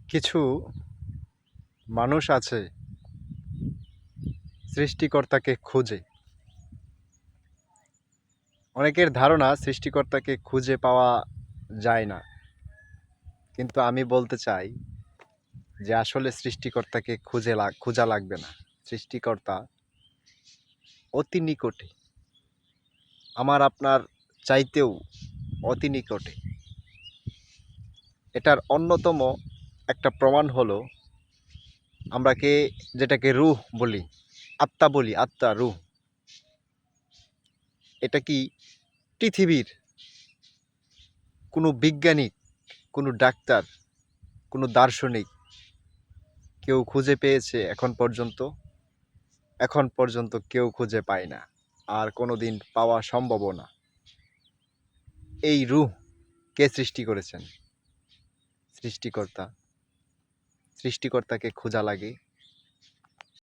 কিছু মানুষ আছে সৃষ্টিকর্তাকে খুঁজে। অনেকের ধারণা সৃষ্টিকর্তাকে খুঁজে পাওয়া যায় না, কিন্তু আমি বলতে চাই যে আসলে সৃষ্টিকর্তাকে খোঁজা লাগবে না। সৃষ্টিকর্তা অতি নিকটে, আমার আপনার চাইতেও অতি নিকটে। এটার অন্যতম একটা প্রমাণ হলো যেটাকে রূহ বলি, আত্মা বলি, আত্মা রূহ। এটা কি পৃথিবীর কোনো বিজ্ঞানী, কোনো ডাক্তার, কোনো দার্শনিক কেউ খুঁজে পেয়েছে এখন পর্যন্ত? এখন পর্যন্ত কেউ খুঁজে পায় না, আর কোনো দিন পাওয়া সম্ভবও না। এই রূহ কে সৃষ্টি করেছেন? সৃষ্টিকর্তা। সৃষ্টিকর্তাকে খোঁজা লাগে।